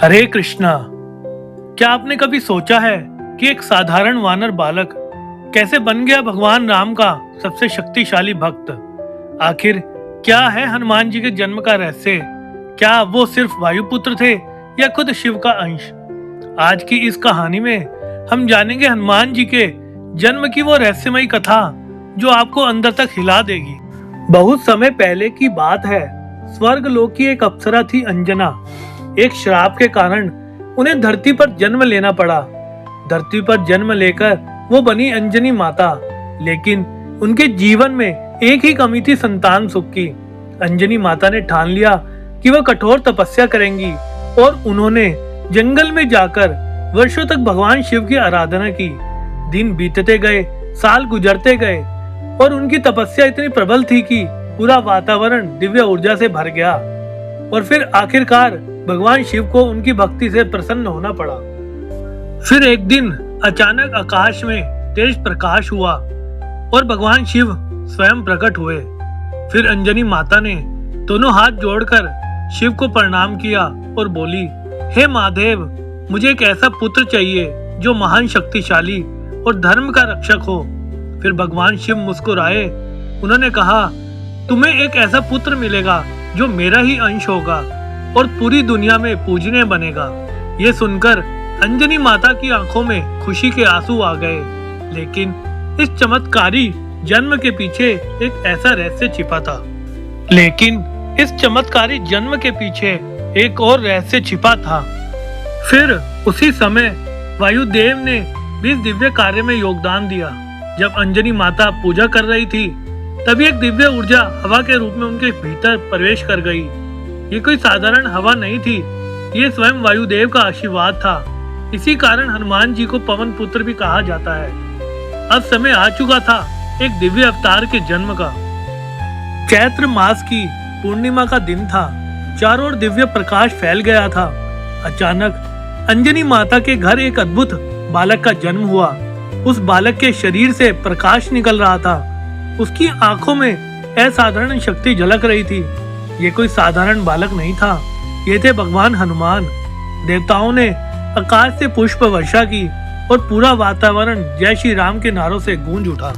हरे कृष्णा। क्या आपने कभी सोचा है कि एक साधारण वानर बालक कैसे बन गया भगवान राम का सबसे शक्तिशाली भक्त? आखिर क्या है हनुमान जी के जन्म का रहस्य? क्या वो सिर्फ वायुपुत्र थे या खुद शिव का अंश? आज की इस कहानी में हम जानेंगे हनुमान जी के जन्म की वो रहस्यमयी कथा जो आपको अंदर तक हिला देगी। बहुत समय पहले की बात है। स्वर्ग लोक की एक अप्सरा थी अंजना। एक श्राप के कारण उन्हें धरती पर जन्म लेना पड़ा। धरती पर जन्म लेकर वो बनी अंजनी माता, लेकिन उनके जीवन में एक ही कमी थी, संतान सुख की। अंजनी माता ने ठान लिया कि वह कठोर तपस्या करेंगी और उन्होंने जंगल में जाकर वर्षों तक भगवान शिव की आराधना की। दिन बीतते गए, साल गुजरते गए और उनकी तपस्या इतनी प्रबल थी कि पूरा वातावरण दिव्य ऊर्जा से भर गया। और फिर आखिरकार भगवान शिव को उनकी भक्ति से प्रसन्न होना पड़ा। फिर एक दिन अचानक आकाश में तेज प्रकाश हुआ और भगवान शिव स्वयं प्रकट हुए। फिर अंजनी माता ने दोनों हाथ जोड़कर शिव को प्रणाम किया और बोली, हे महादेव, मुझे एक ऐसा पुत्र चाहिए जो महान शक्तिशाली और धर्म का रक्षक हो। फिर भगवान शिव मुस्कुराए। उन्होंने कहा, तुम्हें एक ऐसा पुत्र मिलेगा जो मेरा ही अंश होगा और पूरी दुनिया में पूजनीय बनेगा। ये सुनकर अंजनी माता की आंखों में खुशी के आंसू आ गए। लेकिन इस चमत्कारी जन्म के पीछे एक ऐसा रहस्य छिपा था। फिर उसी समय वायुदेव ने भी इस दिव्य कार्य में योगदान दिया। जब अंजनी माता पूजा कर रही थी, तभी एक दिव्य ऊर्जा हवा के रूप में उनके भीतर प्रवेश कर गई। ये कोई साधारण हवा नहीं थी, ये स्वयं वायुदेव का आशीर्वाद था। इसी कारण हनुमान जी को पवन पुत्र भी कहा जाता है। अब समय आ चुका था एक दिव्य अवतार के जन्म का। चैत्र मास की पूर्णिमा का दिन था। चारों ओर दिव्य प्रकाश फैल गया था। अचानक अंजनी माता के घर एक अद्भुत बालक का जन्म हुआ। उस बालक के शरीर से प्रकाश निकल रहा था। उसकी आंखों में असाधारण शक्ति झलक रही थी। ये कोई साधारण बालक नहीं था, ये थे भगवान हनुमान। देवताओं ने आकाश से पुष्प वर्षा की और पूरा वातावरण जय श्री राम के नारों से गूंज उठा।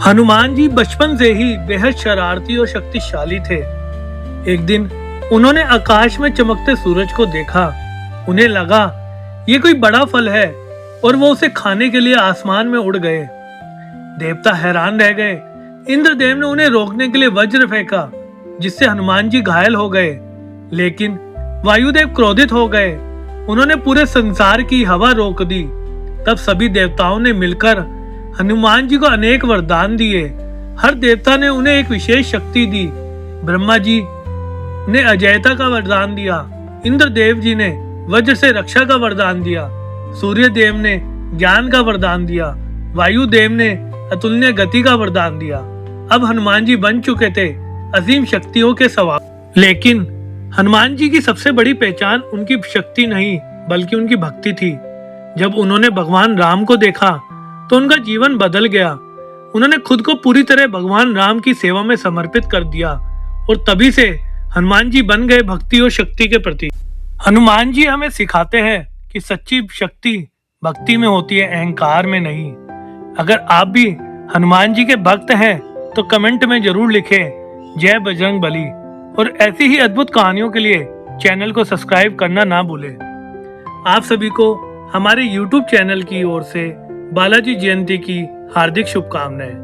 हनुमान जी बचपन से ही बेहद शरारती और शक्तिशाली थे। एक दिन उन्होंने आकाश में चमकते सूरज को देखा। उन्हें लगा ये कोई बड़ा फल है और वो उसे खाने के लिए आसमान में उड़ गए। देवता हैरान रह गए। इंद्रदेव ने उन्हें रोकने के लिए वज्र फेंका, जिससे हनुमान जी घायल हो गए। लेकिन वायुदेव क्रोधित हो गए। उन्होंने पूरे संसार की हवा रोक दी। तब सभी देवताओं ने मिलकर हनुमान जी को अनेक वरदान दिए। हर देवता ने उन्हें एक विशेष शक्ति दी। ब्रह्मा जी ने अजयता का वरदान दिया। इंद्रदेव जी ने वज्र से रक्षा का वरदान दिया। सूर्य देव ने ज्ञान का वरदान दिया। वायुदेव ने अतुल्य गति का वरदान दिया। अब हनुमान जी बन चुके थे असीम शक्तियों के सवार। लेकिन हनुमान जी की सबसे बड़ी पहचान उनकी शक्ति नहीं, बल्कि उनकी भक्ति थी। जब उन्होंने भगवान राम को देखा तो उनका जीवन बदल गया। उन्होंने खुद को पूरी तरह भगवान राम की सेवा में समर्पित कर दिया और तभी से हनुमान जी बन गए भक्ति और शक्ति के प्रतीक। हनुमान जी हमें सिखाते हैं कि सच्ची शक्ति भक्ति में होती है, अहंकार में नहीं। अगर आप भी हनुमान जी के भक्त हैं तो कमेंट में जरूर लिखें जय बजरंग बली। और ऐसी ही अद्भुत कहानियों के लिए चैनल को सब्सक्राइब करना ना भूलें। आप सभी को हमारे YouTube चैनल की ओर से बालाजी जयंती की हार्दिक शुभकामनाएं।